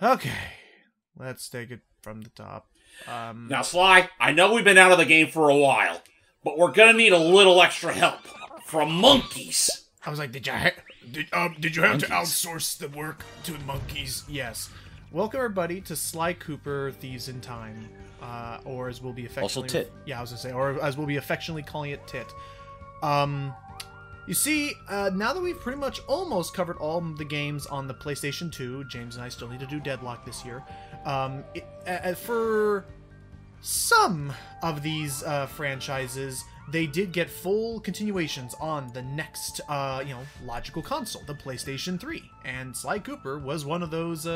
Okay, let's take it from the top. Now, Sly, I know we've been out of the game for a while, but we're gonna need a little extra help from monkeys. I was like, did you have to outsource the work to monkeys? Yes. Welcome everybody to Sly Cooper Thieves in Time, or as we'll be affectionately Also Tit. Yeah, I was gonna say, or as we'll be affectionately calling it Tit. You see, now that we've pretty much almost covered all the games on the PlayStation 2, James and I still need to do Deadlock this year. For some of these franchises, they did get full continuations on the next, logical console, the PlayStation 3. And Sly Cooper was one of those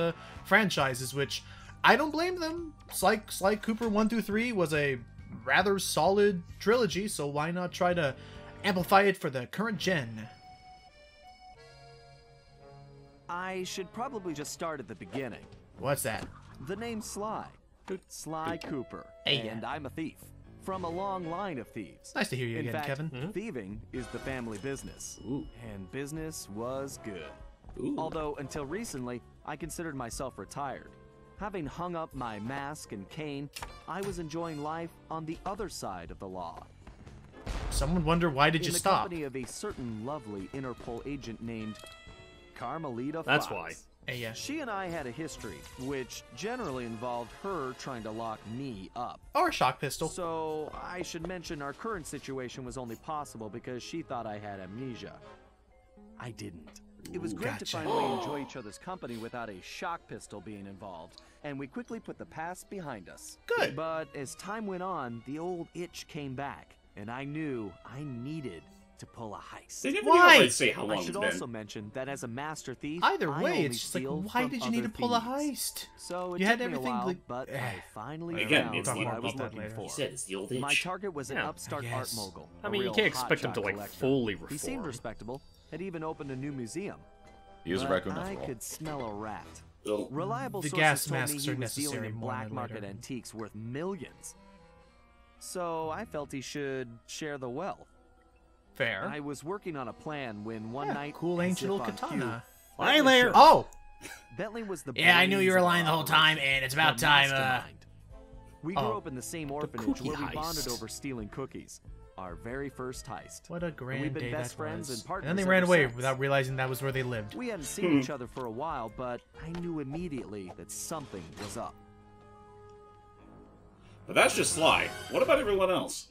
franchises, which I don't blame them. Sly Cooper 1 through 3 was a rather solid trilogy, so why not try to amplify it for the current gen? I should probably just start at the beginning. What's that? The name Sly. Sly Cooper. Hey, and I'm a thief. From a long line of thieves. Nice to hear you In again, fact, Kevin. thieving is the family business. Ooh. And business was good. Ooh. Although, until recently, I considered myself retired. Having hung up my mask and cane, I was enjoying life on the other side of the law. Some would wonder, why did you In the stop? company of a certain lovely Interpol agent named Carmelita That's Fox. why. Hey, yeah. She and I had a history, which generally involved her trying to lock me up. Or a shock pistol. So, I should mention our current situation was only possible because she thought I had amnesia. I didn't. It was great to Gotcha. finally enjoy each other's company without a shock pistol being involved, and we quickly put the past behind us. Good. But as time went on, the old itch came back, and I knew I needed to pull a heist. They never Why? really say how long I it's should been. also mention that as a master thief, Either I way, only it's just like, steal why from did you need to other pull a thieves. heist? So it You took had me everything, a while, like, but I finally Again, found it's what the- I was about that looking later. for. He said it's the old My itch. target was an Yeah, upstart I art guess. mogul. I a mean, you real can't expect him hotshot to, like, collector. fully He seemed reform. respectable, had even opened a new museum. He is a But raccoon I after all. could smell a rat. Ugh. Reliable The sources gas told me masks he are was dealing necessary in more black than market later. antiques worth millions. So I felt he should share the wealth. Fair. I was working on a plan when one Yeah, night, cool as ancient if old on katana. cue, Hi there. Oh! Bentley was the Yeah, I knew you were brains of lying the whole time, operation, and it's about the time, mastermind. We grew oh, up in the same orphanage cookie where we bonded heist. over stealing cookies. Our very first heist. What a And grand we've been day best that friends was. and partners then they ever ran away since. without realizing that was where they lived. We hadn't seen each other for a while, but I knew immediately that something was up. But that's just Sly. What about everyone else?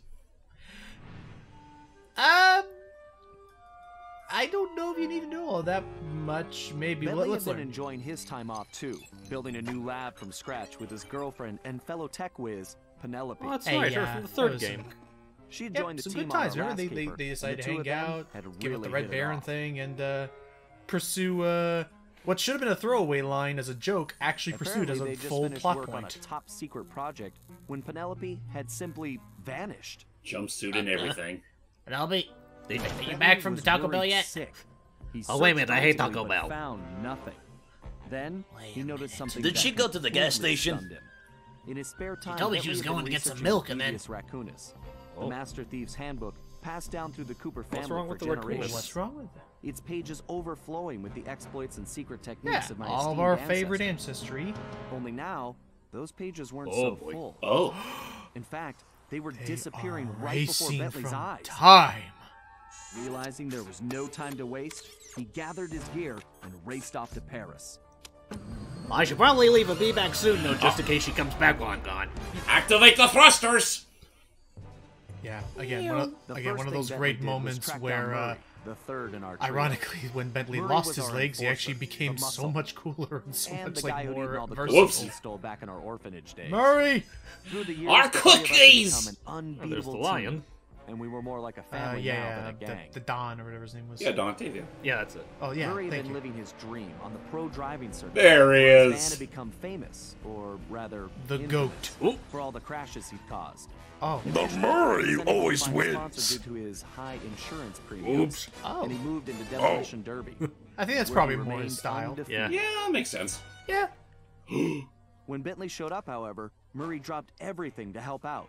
I don't know if you need to know all that much. Maybe. Bentley Let's had been learn. enjoying his time off too, building a new lab from scratch with his girlfriend and fellow tech whiz, Penelope. Oh, that's Hey, right. yeah, Her from the that third was game. She had Yep, joined the some team good on times. our Remember, last they caper, decided and to the two hang of them out, had give it really the Red hit it Baron off. thing, and pursue what should have been a throwaway line as a joke actually pursued as Apparently, a they just full finished plot work on a point. top secret project when Penelope had simply vanished. Jumpsuit and everything. Penelope, are you Bentley back from the was Taco worried Bell yet? sick. He Oh, wait a minute, searched I hate frantically, Taco but Bell. Found nothing. Then Wait he a noticed minute. something. Did she that go to the gas completely station? stunned him. In his spare time, told me Bentley she was had been going to get some researching milk and then- devious raccoonus. Oh. The Master Thief's Handbook, passed down through the Cooper family wrong for with the raccoonus? generations. What's wrong with that? Its pages overflowing with the exploits and secret techniques Yeah, of my all of esteemed our ancestors. favorite ancestry. Only now, those pages weren't Oh, so boy. full. Oh. In fact, they were They disappearing are right before racing Bentley's from eyes. time. Realizing there was no time to waste, he gathered his gear and raced off to Paris. I should probably leave and be back soon, though, just in case she comes back while I'm gone. Activate the thrusters! Yeah, again, The one first of thing those Bentley great did was moments track down where, Murray, the third in our trio. ironically, when Bentley Murray lost was his our legs, he actually enforcer, became the so muscle, much cooler and so and much the guy like who'd eaten more all the versatile. cookies we stole back in our orphanage days. Murray! Through the years, Our the three of us had cookies! become an Oh, there's unbeatable the team, lion. and we were more like a family now Yeah, than a gang. the Don or whatever his name was. Yeah, Don Octavia. Yeah, that's it. Oh yeah, Murray had thank been you. living his dream on the pro driving circuit. There he where his van is. had become famous, or rather, The infamous, goat. for all the crashes he'd caused. Oh, The Murray He always found a sponsor wins. due to his high insurance premiums. Oops. Oh. And he moved into demolition derby. I think that's where probably he more remained his style. undefeated. Yeah. Yeah, makes sense. Yeah. When Bentley showed up, however, Murray dropped everything to help out.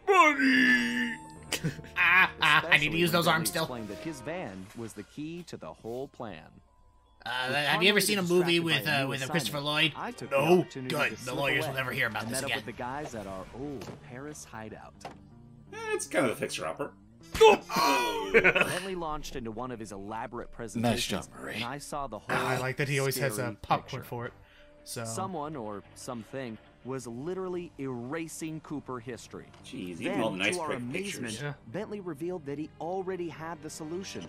Ah, I need to Especially use when those arms Bentley still. explained that his van was the key to the whole plan. Have you ever seen a movie with Christopher Lloyd? I took the No? opportunity Good. to The slip lawyers will away never hear about and this met up again. with the guys at our old Paris hideout. It's kind of a fixer-upper. Bentley launched into one of his elaborate presentations, job, Murray. and I saw the whole I like that he always has a scary popcorn picture. for it. So Someone or something was literally erasing Cooper history. Jeez, even Then, all the nice to our quick amazement, pictures. Bentley revealed that he already had the solution: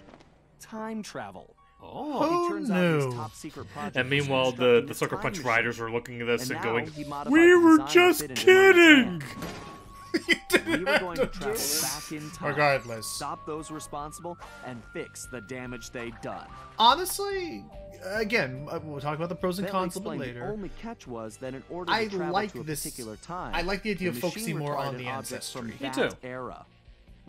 time travel. Oh. It turns out his no. top secret project And was meanwhile, constructing the a Sucker time Punch machine. riders were looking at this and now going, he modified "We the were design to just fit into Murray's kidding!" plan. We were going to travel back in time, Regardless. stop those responsible, and fix the damage they'd done. honestly, again, we'll talk about the pros and Bentley cons a bit explained later. The only catch was that in order I to travel like to a this- particular time, I like the idea of machine focusing more required on an the object from ancestry. Me that too. era.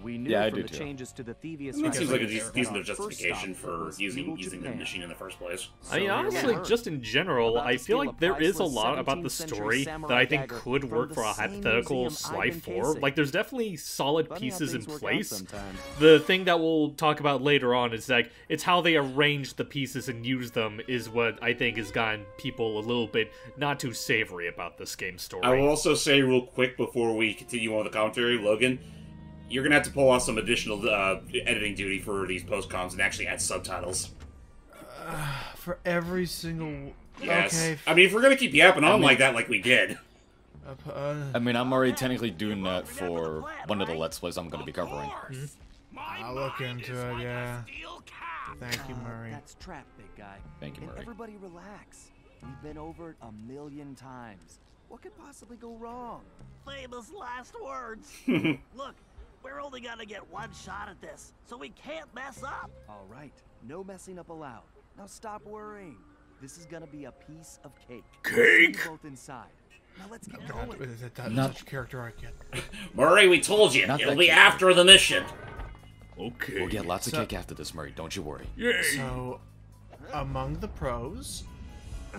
We knew Yeah, I from do the too. changes to the Thieves That seems like a regulations decent that enough our first justification stop for was using evil the Japan. machine in the first place. I mean, So honestly, here we are, just in general, about I to feel steal like a there is a priceless lot about the 17th century story that samurai I think dagger could from work the for a same hypothetical museum Sly I've been 4. casing. Like, there's definitely solid Funny how pieces in things work out place. sometimes. The thing that we'll talk about later on is like, it's how they arrange the pieces and use them is what I think has gotten people a little bit not too savory about this game story. I will also say real quick before we continue on with the commentary, Logan, you're gonna have to pull off some additional editing duty for these post-coms and actually add subtitles. For every single... Yes. Okay. I mean, if we're gonna keep yapping on like that, like we did. I mean, I'm already technically doing that for one of the Let's Plays I'm going to be covering. I'll look into it, yeah. Thank you, Murray. That's trap, big guy. Thank you, And Murray. everybody relax. We've been over it 1,000,000 times. What could possibly go wrong? Famous last words. Look, we're only gonna get one shot at this, so we can't mess up. All right, no messing up allowed. Now stop worrying. This is gonna be a piece of cake. Cake? See you both inside. Now let's get God, going. is it that Not- such a character arc yet? Murray, we told you, Not it'll that be cute. after the mission. Okay. We'll get lots of So- cake after this, Murray. Don't you worry. Yay! So, among the pros,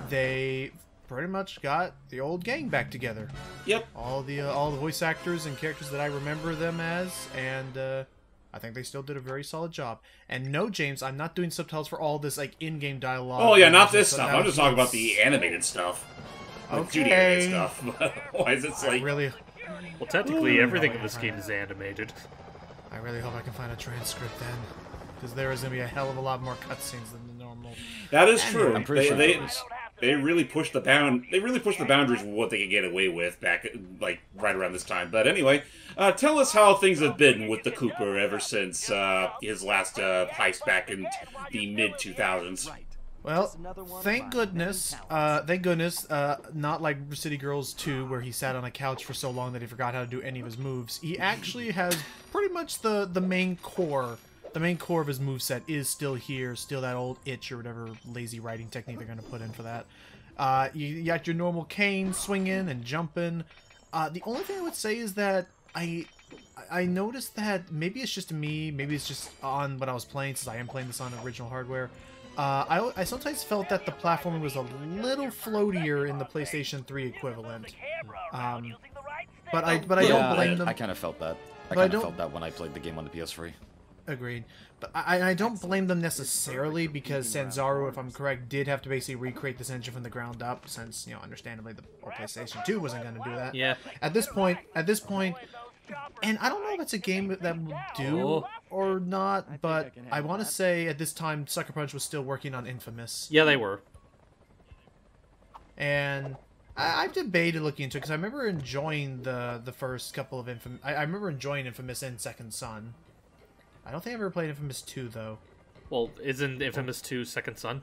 they pretty much got the old gang back together. Yep. All the voice actors and characters that I remember them as, and I think they still did a very solid job. And no, James, I'm not doing subtitles for all this like in-game dialogue. Oh yeah, not this So stuff. that I'm just talking about was- the animated stuff. Like Okay. 2D animated stuff. Why is it I like... really, Well, technically, everything in this game is animated. I really hope I can find a transcript then, because there is gonna be a hell of a lot more cutscenes than the normal. That is true. I'm pretty sure they, there is. they really pushed the boundaries of what they could get away with back like right around this time. But anyway, tell us how things have been with the Cooper ever since his last heist back in the mid 2000s. Right. Well, Just another one of thank my goodness, many talents. not like City Girls 2, where he sat on a couch for so long that he forgot how to do any of his moves. He actually has pretty much the main core. The main core of his moveset is still here, still that old itch or whatever lazy writing technique they're going to put in for that. You got your normal cane swinging and jumping. The only thing I would say is that I noticed that maybe it's just me, maybe it's just on what I was playing, since I am playing this on original hardware. I sometimes felt that the platforming was a little floatier in the PlayStation 3 equivalent. But I don't blame them. I kind of felt that. I But I kind of don't- felt that when I played the game on the PS3. Agreed. But I don't blame them necessarily, because Sanzaru, if I'm correct, did have to basically recreate this engine from the ground up, since, you know, understandably the PlayStation 2 wasn't going to do that. Yeah. At this point, and I don't know if it's a game that will do or not, but I want to say at this time Sucker Punch was still working on Infamous. Yeah, they were. And I've debated looking into it, because I remember enjoying the first couple of Infamous. I remember enjoying Infamous and Second Son. I don't think I've ever played Infamous 2, though. Well, isn't Infamous 2 Second Son?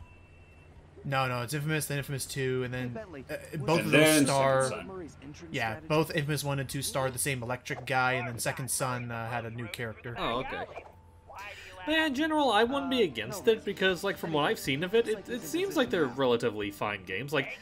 No, it's Infamous, then Infamous 2, and then Bentley, both of And those then star... Second Son. Murray's entrance Yeah, strategy? both Infamous 1 and 2 starred the same electric guy, and then Second Son had a new character. Oh, okay. Yeah, in general, I wouldn't be against it, because, like, from what I've seen of it, it seems like they're relatively fine games. Like,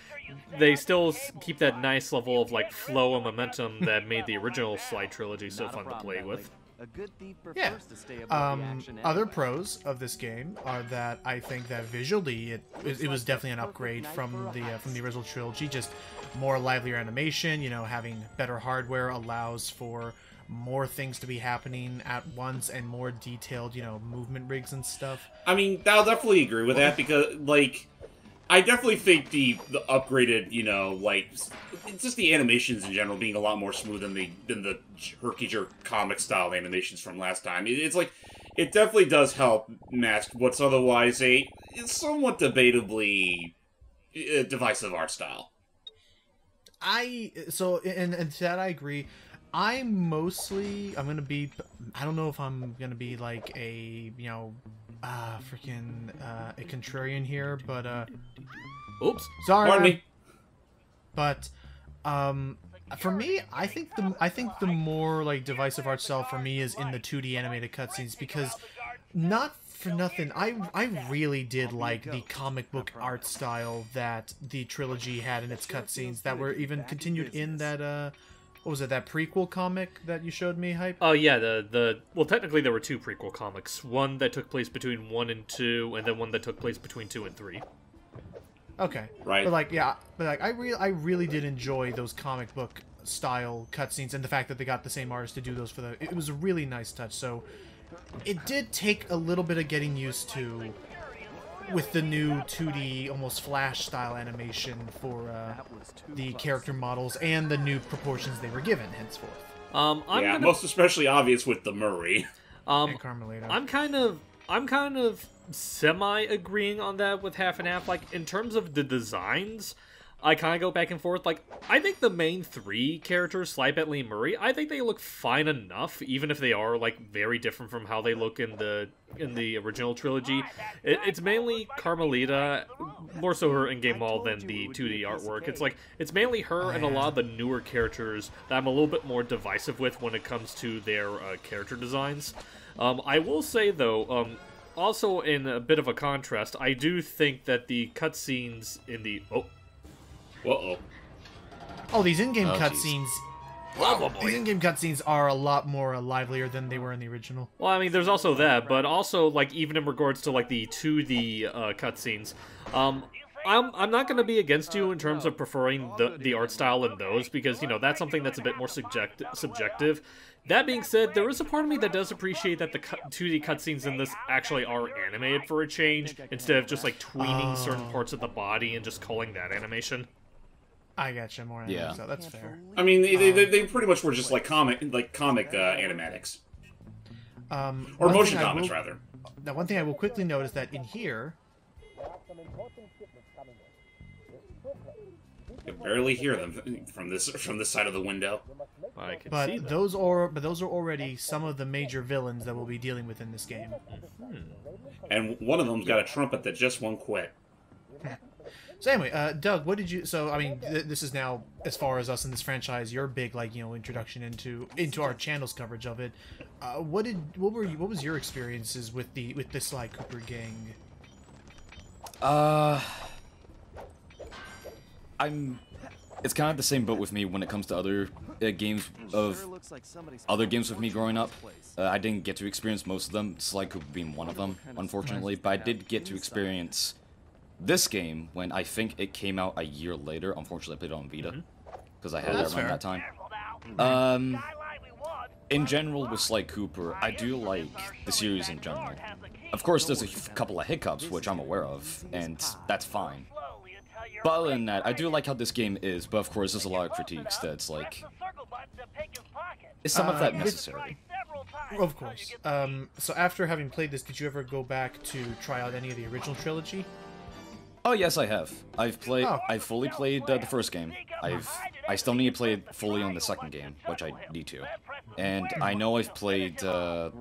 they still keep that nice level of, like, flow and momentum that made the original Sly trilogy so Not a fun to problem, play Bentley. with. A good thief Yeah. prefers to stay above the action Other anyway. pros of this game are that I think that visually it was definitely an upgrade from the original trilogy. Just more livelier animation. You know, having better hardware allows for more things to be happening at once and more detailed, you know, movement rigs and stuff. I mean, I'll definitely agree with that because, like, I definitely think the upgraded, you know, like, it's just the animations in general being a lot more smooth than the herky-jerk comic-style animations from last time. It's like, it definitely does help mask what's otherwise a somewhat debatably divisive art style. And to that I agree. I'm gonna be, I don't know if I'm gonna be like a, you know, a contrarian here, but Oops. sorry. Pardon me. But for me, I think the more like divisive art style for me is in the 2D animated cutscenes, because not for nothing, I really did like the comic book art style that the trilogy had in its cutscenes that were even continued in that what was it, that prequel comic that you showed me, Hype? Oh yeah, well, technically there were 2 prequel comics. One that took place between 1 and 2, and then one that took place between 2 and 3. Okay. Right. But I really did enjoy those comic book style cutscenes, and the fact that they got the same artist to do those it was a really nice touch. So it did take a little bit of getting used to with the new 2D, almost Flash style animation for the character models and the new proportions they were given henceforth. Most especially obvious with the Murray. And Carmelita. I'm kind of semi-agreeing on that with half and half. Like, in terms of the designs, I kind of go back and forth. Like, I think the main 3 characters, Sly, Bentley, and Murray, I think they look fine enough, even if they are, like, very different from how they look in the original trilogy. It's mainly Carmelita, more so her in-game model than the 2D artwork. It's like, it's mainly her and a lot of the newer characters that I'm a little bit more divisive with when it comes to their character designs. I will say, though, also in a bit of a contrast, I do think that the cutscenes in the... Oh, these in-game cutscenes. Whoa, These in-game cutscenes are a lot more livelier than they were in the original. Well, I mean, there's also that, but also, like, even in regards to, like, the 2D cutscenes, I'm not going to be against you in terms of preferring the art style in those, because, you know, that's something that's a bit more subjective. That being said, there is a part of me that does appreciate that the 2D cutscenes in this actually are animated for a change, instead of just, like, tweening certain parts of the body and just calling that animation. I gotcha, more anime, so that's fair. I mean, they pretty much were just like comic animatics. Or motion comics, rather. Now, one thing I will quickly note is that in here... You can barely hear them from this side of the window. I can But see that. those are already some of the major villains that we'll be dealing with in this game. And one of them's got a trumpet that just won't quit. So anyway, Doug, what did you? So I mean, this is now, as far as us in this franchise, your big, like, you know, introduction into our channel's coverage of it. What was your experiences with the Sly Cooper gang? It's kind of the same boat with me when it comes to other games with me growing up. I didn't get to experience most of them, Sly Cooper being one of them, unfortunately, but I did get to experience this game when I think it came out a year later. Unfortunately, I played it on Vita, because I had it around that time. In general, with Sly Cooper, I do like the series in general. Of course, there's a couple of hiccups, which I'm aware of, and that's fine. But other than that, I do like how this game is, but of course, there's a lot of critiques that's like... Is some of that necessary? Of course. So after having played this, did you ever go back to try out any of the original trilogy? Oh yes, I have. I've fully played the first game. I still need to play it fully on the second game, which I need to. And I know I've played the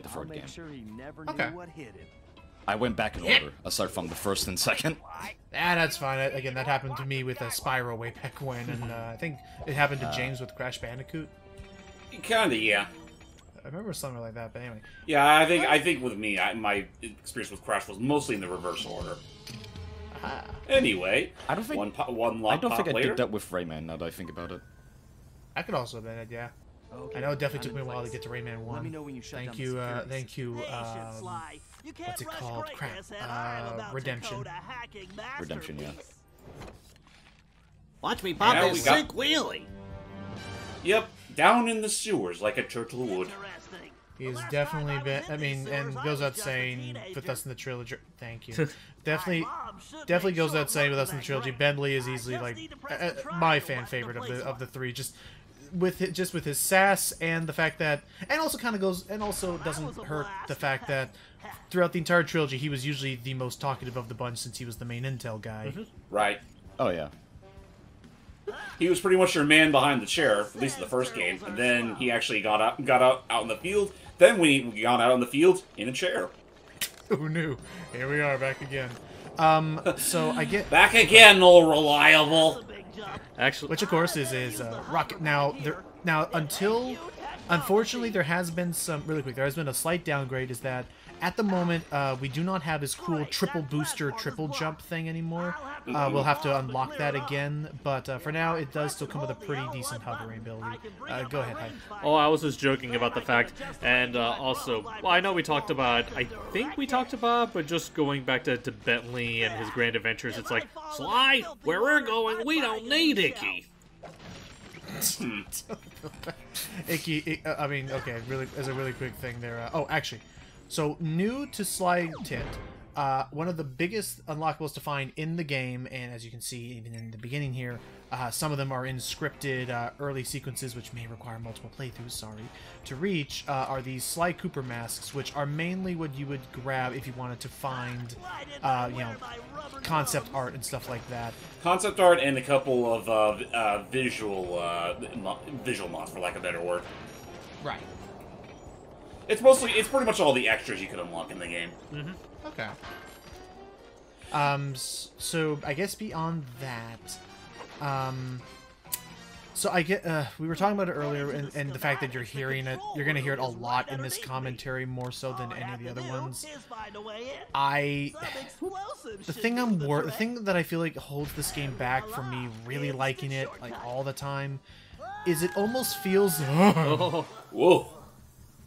third game. Okay. I went back in order, aside from the first and second. That's fine. Again, that happened to me with Spyro way back when, and I think it happened to James with Crash Bandicoot. Kinda, yeah. I remember something like that, but anyway. Yeah, I think with me, my experience with Crash was mostly in the reverse order. Anyway, I don't think I did that with Rayman, now that I think about it. I could also have been it, yeah. Okay, I know it definitely took me a while to get to Rayman 1. Thank you, what's it called? Crap. Redemption. Redemption, yeah. Watch me pop this sick wheelie. Yep, down in the sewers like a turtle would. Interesting. He's definitely been. I mean, and goes without saying with us in the trilogy. Thank you. Definitely goes without saying with us in the trilogy. Bentley is easily like my fan favorite of the three. Just with his sass and the fact that, and also kind of goes, and also doesn't hurt the fact that throughout the entire trilogy he was usually the most talkative of the bunch since he was the main intel guy. Right. Oh yeah. He was pretty much your man behind the chair, at least in the first game, and then he actually got out in the field. Then we got out in the field in a chair. Who knew? Here we are back again. So I get Back again, old reliable. Actually, which of course is Rocket. Now unfortunately there has been some really quick. There has been a slight downgrade. Is that at the moment we do not have his cool triple booster, triple jump thing anymore. We'll have to unlock that again, but for now it does still come with a pretty decent hovering ability. Go ahead, Hyde. oh, I was just joking about the fact, and also, well, I know we talked about, I think we talked about, but just going back to Bentley and his grand adventures, it's like, Sly, where we're going, we don't need Icky. Icky, I mean, okay, really, as a really quick thing there. Oh, actually, so new to Slide Tint, one of the biggest unlockables to find in the game, and as you can see even in the beginning here, some of them are in scripted early sequences, which may require multiple playthroughs, sorry, to reach, are these Sly Cooper masks, which are mainly what you would grab if you wanted to find, you know, concept art and stuff like that. Concept art and a couple of visual mods, for lack of a better word. Right. It's pretty much all the extras you could unlock in the game. Okay. So I guess beyond that, so I get, we were talking about it earlier, and the fact that you're hearing it, you're gonna hear it a lot in this commentary, more so than any of the other ones. The thing that I feel like holds this game back from me really liking it, like, all the time, is it almost feels, Whoa.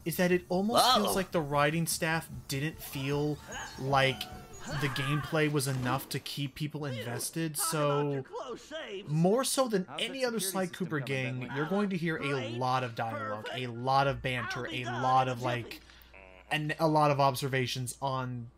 is that it almost feels like the writing staff didn't feel like the gameplay was enough to keep people invested, so more so than any other Sly Cooper game, you're going to hear a lot of dialogue, a lot of banter, a lot of, like, and a lot of observations on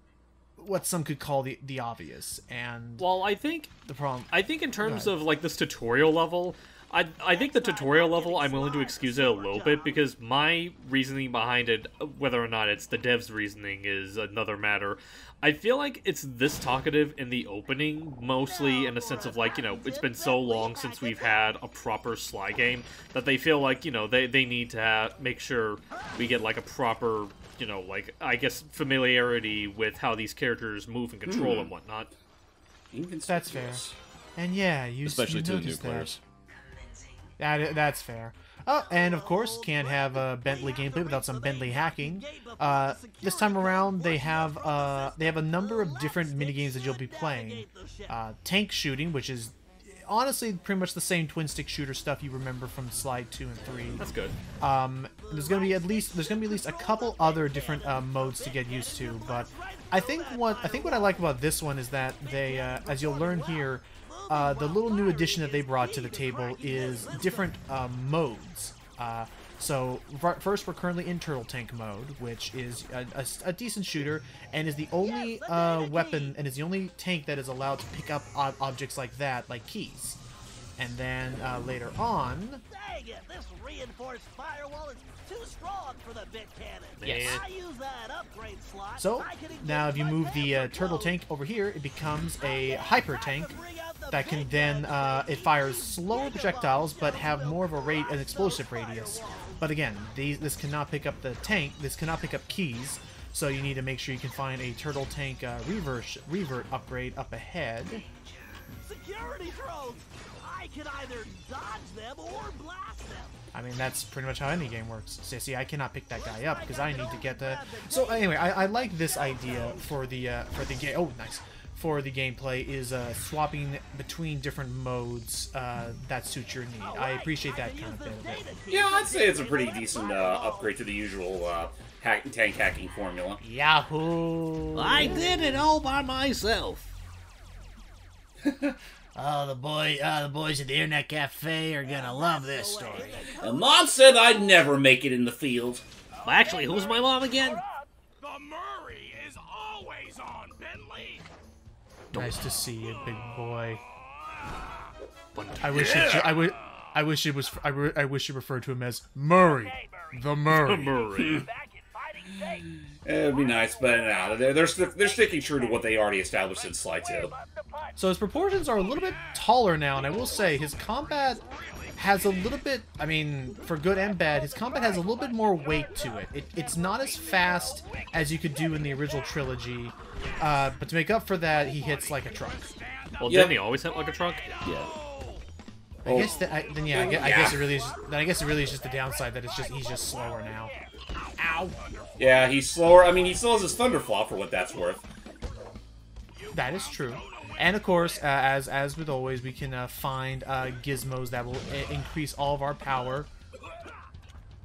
what some could call the obvious, and Well, I think the problem. I think in terms of, like, this tutorial level, I think the tutorial level, I'm willing to excuse it a little bit, because my reasoning behind it, whether or not it's the devs' reasoning is another matter. I feel like it's this talkative in the opening, mostly in the sense of, like, you know, it's been so long since we've had a proper Sly game, that they feel like, you know, they need to make sure we get, like, a proper, you know, like, I guess, familiarity with how these characters move and control and whatnot. That's fair. And yeah, Especially to the new noticed that. players. That's fair. Oh, and of course, can't have Bentley gameplay without some Bentley hacking. This time around, they have a number of different minigames that you'll be playing. Tank shooting, which is honestly pretty much the same twin stick shooter stuff you remember from Slide 2 and 3. That's good. There's gonna be at least a couple other different modes to get used to, but I think what I like about this one is that they, as you'll learn here, the little new addition that they brought to the table is different modes. So first, we're currently in Turtle Tank mode, which is a decent shooter, and is the only weapon, and is the only tank that is allowed to pick up objects like that, like keys. And then later on... Dang it, this reinforced firewall is too strong for the bit cannon. Yes. I use that upgrade slot. So, I can now if you engage move my the damage turtle load. tank over here, it becomes a hyper tank that can then, it fires slower projectiles, but have more of an explosive radius. But again, this cannot pick up the tank, this cannot pick up keys, so you need to make sure you can find a turtle tank revert upgrade up ahead. Security drones! I can either dodge them or blast them. I mean, that's pretty much how any game works. So, see, I cannot pick that guy up because I need to get the... So anyway, I like this idea for the game. Oh, nice. For the gameplay is swapping between different modes that suit your need. I appreciate that kind of bit of it. Yeah, I'd say it's a pretty decent upgrade to the usual tank hacking formula. Yahoo! I did it all by myself. Oh, the boys at the Internet Cafe are gonna love this story. And Mom said I'd never make it in the field. Well, actually, who's my mom again? The Murray is always on, Bentley. Nice to see you, big boy. But I wish you referred to him as Murray, the Murray. Murray. It'd be nice, but no, they're sticking true to what they already established in Sly 2. So his proportions are a little bit taller now, and I will say his combat has a little bit, I mean, for good and bad, his combat has a little bit more weight to it. It's not as fast as you could do in the original trilogy, but to make up for that, he hits like a truck. Well, didn't he always hit like a truck? Yeah. I guess that, I guess it really is just the downside that he's just slower now. Ow! Yeah, he's slower. I mean, he still has his Thunderflaw for what that's worth. That is true. And of course, as with always, we can find gizmos that will increase all of our power.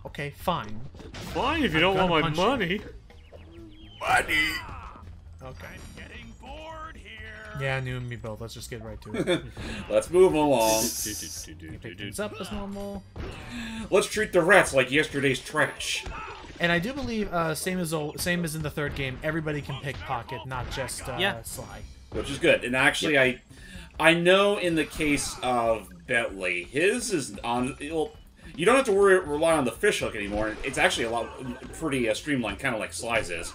Okay, fine. Fine, if you don't want my punch money. Money! Okay. Getting bored here. Yeah, you and me both. Let's just get right to it. Let's move along. Pick things up as normal. Let's treat the rats like yesterday's trash. And I do believe, same as in the third game, everybody can pickpocket, not just Sly. Which is good. And actually, I know in the case of Bentley, his is on. Well, you don't have to rely on the fishhook anymore. It's actually a lot pretty streamlined, kind of like Sly's is,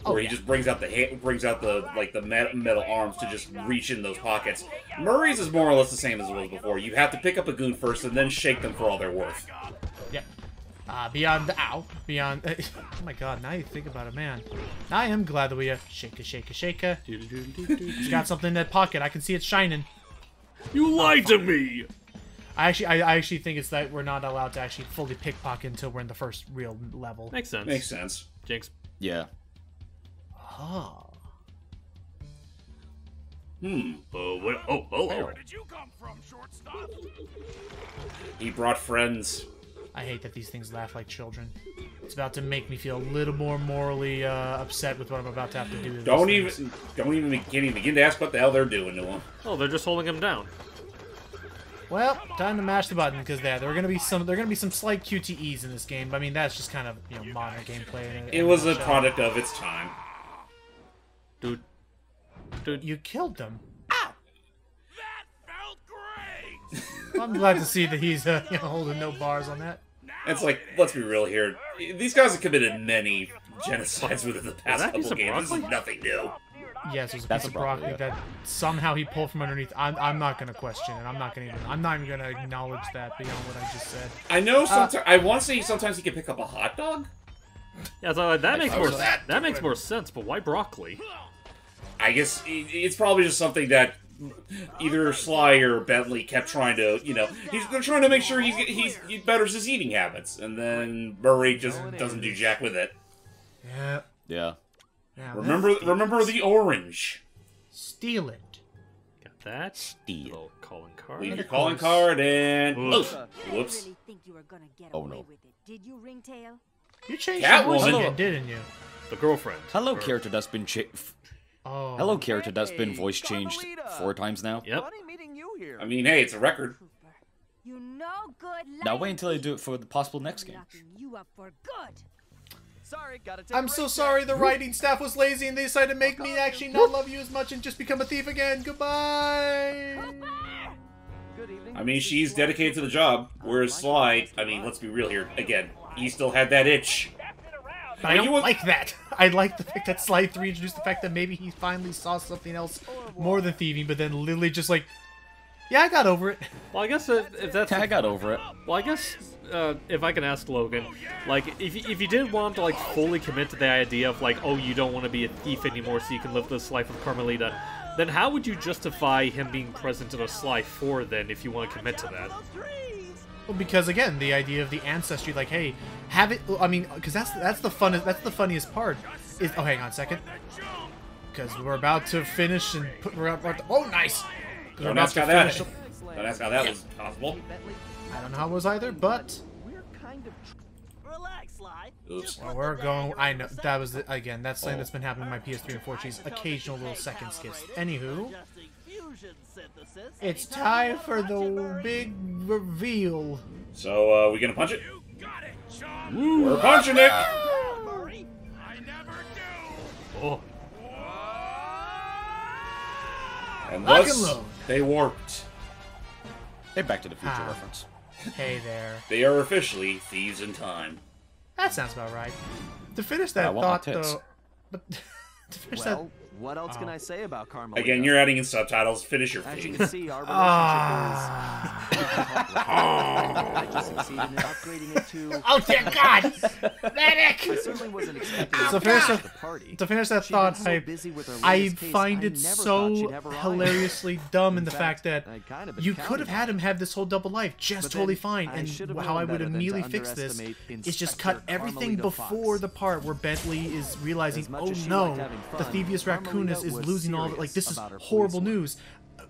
where he just brings out the metal arms to just reach in those pockets. Murray's is more or less the same as it was before. You have to pick up a goon first and then shake them for all they're worth. Yeah. Beyond the oh my god, now you think about it, man. I am glad that we shake. He's got something in that pocket. I can see it shining. You lied to me! I actually think it's that we're not allowed to actually fully pickpocket until we're in the first real level. Makes sense. Makes sense. Jinx. Yeah. Oh. Where did you come from, shortstop? He brought friends. I hate that these things laugh like children. It's about to make me feel a little more morally upset with what I'm about to have to do. Can't even begin to ask what the hell they're doing to him. Oh, they're just holding him down. Well, time to mash the button because there are gonna be some slight QTEs in this game. But I mean, that's just kind of modern gameplay. It was a product of its time. Dude, you killed them. That felt great. I'm glad to see that he's holding no bars on that. It's like, let's be real here. These guys have committed many genocides within the past couple games. This is nothing new. Yes, it was a piece of broccoli that somehow he pulled from underneath. I'm not gonna question it. I'm not even gonna acknowledge that beyond what I just said. I know sometimes I want to say sometimes he can pick up a hot dog. Yeah, so that makes more sense. But why broccoli? I guess it's probably just something that either Sly or Bentley kept trying to, they're trying to make sure he betters his eating habits, and then Murray just doesn't do jack with it. Yeah. Yeah. Remember the orange. Steal it. Got that. Steal. Little calling card. Leave your calling card and whoops. Oh no. Did you, Ringtail? You changed your voice Catwoman. again, didn't you? The girlfriend. Hello, character that's been Hello, character that's been voice changed 4 times now. Yep. I mean, hey, it's a record. You know good. Now wait until I do it for the possible next game. You up for good. Sorry, gotta take I'm so sorry the writing staff was lazy and they decided to make me actually not love you as much and just become a thief again. Goodbye! Good evening. I mean, she's dedicated to the job, whereas Sly, I mean, let's be real here. Again, he still had that itch. But I don't like that. I like the fact that Sly 3 introduced the fact that maybe he finally saw something else more than thieving, but then literally just like, yeah, I got over it. Well, I guess if that's... I got over it. Well, I guess if I can ask Logan, like, if you did want to, like, fully commit to the idea of, like, oh, you don't want to be a thief anymore so you can live this life with Carmelita, then how would you justify him being present in a Sly 4, then, if you want to commit to that? Well, because again, the idea of the ancestry, like, hey, have it. I mean, because that's the funniest part. Is hang on a second, because we're about to finish and we're about to, oh, nice. Don't ask how that was possible. I don't know how it was either, but Relax, Sly. Oops. well, we're going. I know that was again. That's something that's been happening on my PS3 and 4 G's. Occasional little second skips. Anywho, potion synthesis. It's anytime time you for wanna punch it, the Murray. big reveal. So, we gonna punch it? You got it, Sean. We're punching it! Murray. I never do. Oh, And Lock and thus, load. they warped. A Back to the Future Ah. reference. Hey there. They are officially thieves in time. That sounds about right. To finish I that want my thought, tits. though... But to finish Well, what else can Oh. I say about Carmelita? Again, you're adding in subtitles. Finish your As you thing. can see, our relationship Ah. is. I just succeeded in upgrading it to. Oh, dear God! I Medic! certainly wasn't expecting So it finish at that- the party. To finish that She'd been thought, so busy with her I latest case, find I it never thought so she'd ever lie. hilariously dumb in the In fact that I'd kind of been you could counting have had on him have this whole double life just But totally then fine, I should and have how known I would better than immediately to fix this underestimate is just cut Inspector everything Carmelita before Fox. the part where Bentley is realizing, As much oh as she no, liked having the fun, Thievius Raccoonus Carmelita is was losing all of it. Like, this is serious about her horrible police work. news.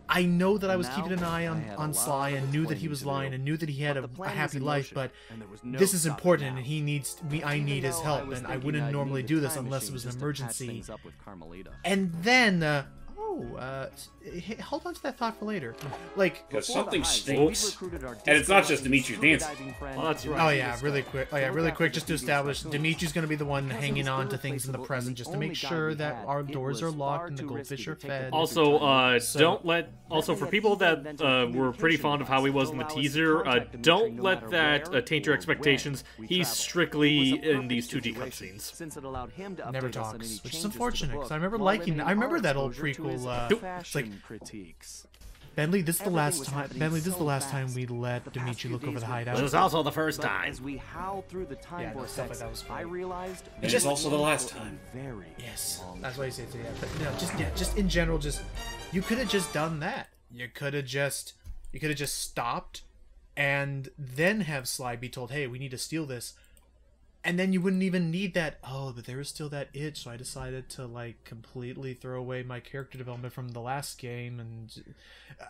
I know that I was Now, keeping an eye I had a on lot Sly of and knew that he explaining was to lying do. and knew that he had But a the plan was happy in life, motion, but and there was no this is stopping important now. and he needs I Even need his though I help, was and I thinking wouldn't I'd normally need do the this time unless it machine was an just to patch emergency. things up with Carmelita. And then, hold on to that thought for later. Like, Because Before the something heist, stinks. we recruited our And it's not just disco Dimitri's scuba dancing. diving friend, Oh, that's right. oh Dimitri yeah, Scott. really quick. Oh yeah, To look really after quick, the just to Thieves establish, Raccoonus. Dimitri's gonna be the one Because he hanging was on to things in the irreplaceable present, and just the to make only guy sure we that had, our it doors are was locked far and the too goldfish risky are to take the fed. Also, So- don't let. Also, for people that were pretty fond of how he was in the teaser, don't let that taint your expectations. He's strictly in these 2D cutscenes. Since it allowed him to Never update us on any talks, which is changes to the unfortunate book because I remember while liking. limiting I remember our that old exposure to his prequel. It's like fashion critiques. Bentley. This is the Everything last was time. happening Bentley, this is the so last time fast. we let The past Dimitri few look over days the were hideout. This was also the first But time. as we howled through the time Yeah, no, stuff like vortex, that was I fun. realized And Just- it's also the last time. very Yes, long that's what he said. Yeah, but just in general, you could have just done that. You could have just stopped, and then have Sly be told, "Hey, we need to steal this," and then you wouldn't even need that. Oh, but there was still that itch, so I decided to like completely throw away my character development from the last game. And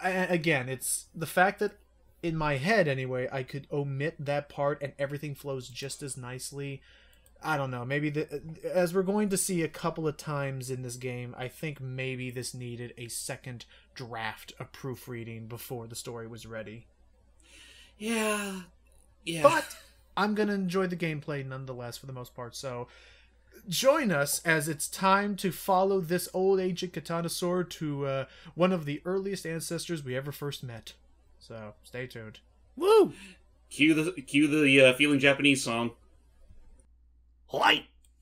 again, it's the fact that in my head, anyway, I could omit that part and everything flows just as nicely. I don't know. Maybe as we're going to see a couple of times in this game, I think maybe this needed a second draft of proofreading before the story was ready. Yeah. But I'm going to enjoy the gameplay nonetheless for the most part. So join us as it's time to follow this old ancient katana sword to one of the earliest ancestors we ever first met. So stay tuned. Woo! Cue the Feeling Japanese song. White!